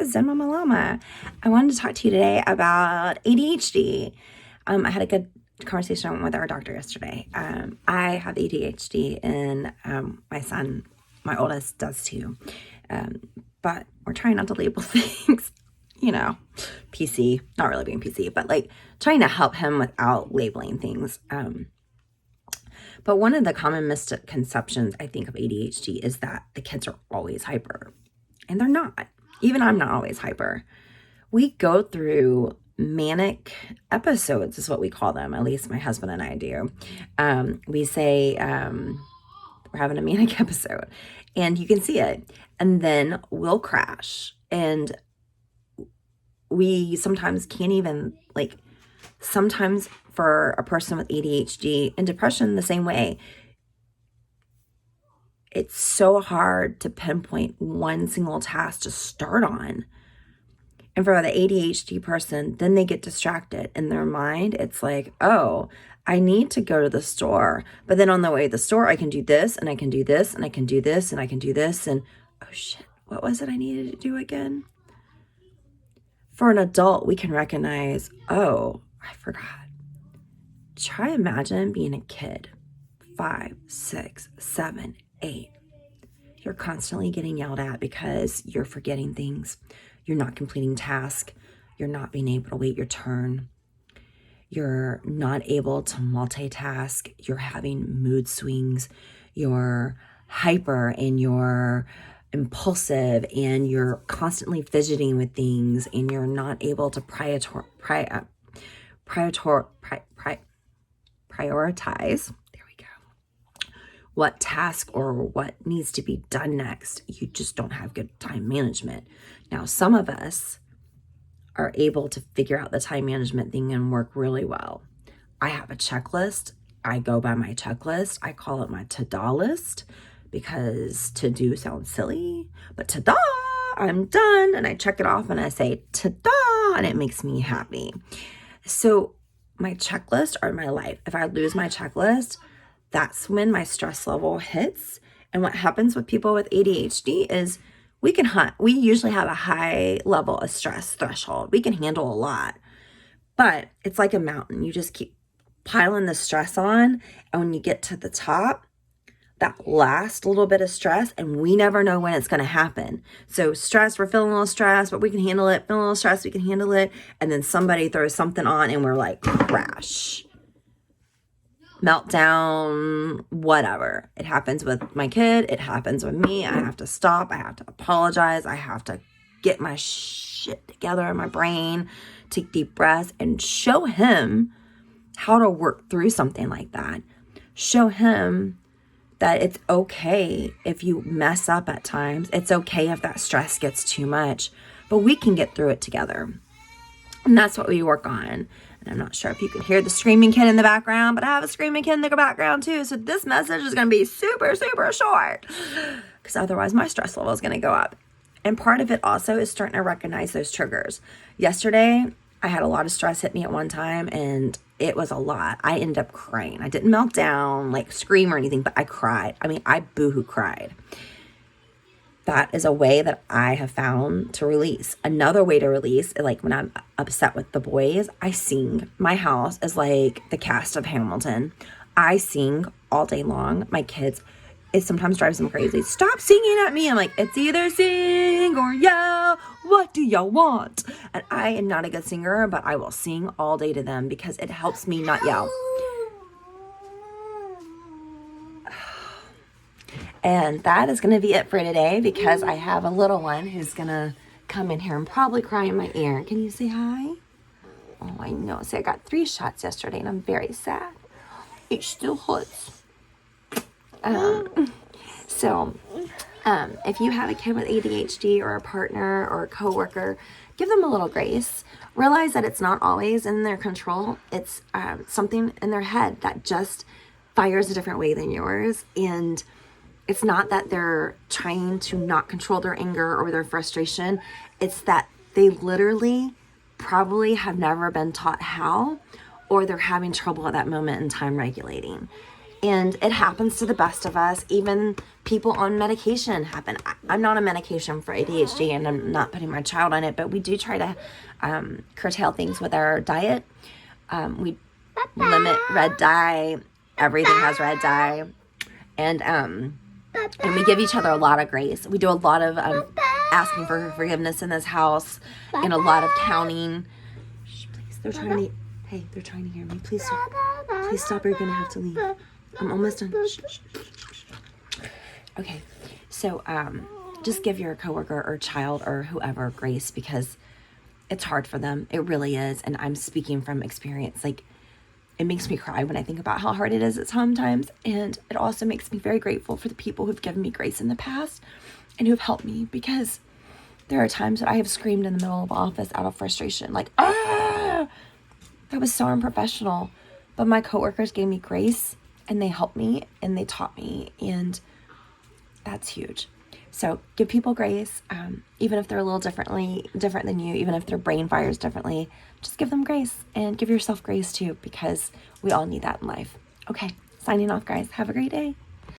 Zen Mama Llama. I wanted to talk to you today about ADHD. I had a good conversation with our doctor yesterday. I have ADHD and my son, my oldest, does too. But we're trying not to label things, PC, not really being PC, but like trying to help him without labeling things. But one of the common misconceptions, I think, of ADHD is that the kids are always hyper. And they're not. Even I'm not always hyper. We go through manic episodes, is what we call them. At least my husband and I do. We say we're having a manic episode. And you can see it. And then we'll crash. And we sometimes can't even, sometimes for a person with ADHD and depression the same way, it's so hard to pinpoint one single task to start on. And for the ADHD person, then they get distracted in their mind. It's like, oh, I need to go to the store. But then on the way to the store, I can do this and I can do this and I can do this and I can do this. And oh shit, what was it I needed to do again? For an adult, we can recognize, oh, I forgot. Try imagine being a kid, 5, 6, 7, 8. You're constantly getting yelled at because you're forgetting things. You're not completing tasks. You're not being able to wait your turn. You're not able to multitask. You're having mood swings. You're hyper and you're impulsive and you're constantly fidgeting with things and you're not able to prioritize. There we go. What task or what needs to be done next. You just don't have good time management. Now, some of us are able to figure out the time management thing and work really well. I have a checklist. I go by my checklist. I call it my to-do list because to-do sounds silly, but ta-da, I'm done. And I check it off and I say ta-da, and it makes me happy. So my checklist are my life. If I lose my checklist, that's when my stress level hits. And what happens with people with ADHD is we usually have a high level of stress threshold. We can handle a lot, but it's like a mountain. You just keep piling the stress on. And when you get to the top, that last little bit of stress, and we never know when it's going to happen. So stress, we're feeling a little stress, but we can handle it. Feeling a little stress, we can handle it. And then somebody throws something on and we're like, crash, meltdown, whatever. It happens with my kid. It happens with me. I have to stop. I have to apologize. I have to get my shit together in my brain, take deep breaths, and show him how to work through something like that. Show him that it's okay if you mess up at times. It's okay if that stress gets too much, but we can get through it together. And that's what we work on. And I'm not sure if you can hear the screaming kid in the background, but I have a screaming kid in the background too. So this message is going to be super, super short because otherwise my stress level is going to go up. And part of it also is starting to recognize those triggers. Yesterday, I had a lot of stress hit me at one time and it was a lot. I ended up crying. I didn't melt down, scream or anything, but I cried. I boohoo cried. That is a way that I have found to release. Another way to release, when I'm upset with the boys, I sing. My house is like the cast of Hamilton. I sing all day long. My kids, it sometimes drives them crazy. Stop singing at me. I'm like, it's either sing or yell. What do y'all want? And I am not a good singer, but I will sing all day to them because it helps me not yell. And that is going to be it for today because I have a little one who's going to come in here and probably cry in my ear. Can you say hi? Oh, I know. See, I got 3 shots yesterday and I'm very sad. It still hurts. If you have a kid with ADHD or a partner or a coworker, give them a little grace. Realize that it's not always in their control. It's something in their head that just fires a different way than yours. And it's not that they're trying to not control their anger or their frustration. It's that they literally probably have never been taught how, or they're having trouble at that moment in time regulating. And it happens to the best of us. Even people on medication happen. I'm not on medication for ADHD, and I'm not putting my child on it, but we do try to curtail things with our diet. We limit red dye. Everything has red dye. And we give each other a lot of grace. We do a lot of asking for forgiveness in this house, and a lot of counting. Shh, please. They're trying to. Hey, they're trying to hear me. Please stop. Please stop, or you're gonna have to leave. I'm almost done. Shh, shh, shh, shh. Okay, so just give your coworker or child or whoever grace, because it's hard for them. It really is, and I'm speaking from experience. Like, it makes me cry when I think about how hard it is at sometimes, and it also makes me very grateful for the people who've given me grace in the past and who've helped me, because there are times that I have screamed in the middle of office out of frustration, like, ah! That was so unprofessional. But my coworkers gave me grace, and they helped me, and they taught me, and that's huge. So give people grace, even if they're a little different than you, even if their brain fires differently. Just give them grace, and give yourself grace too, because we all need that in life. Okay, signing off, guys. Have a great day.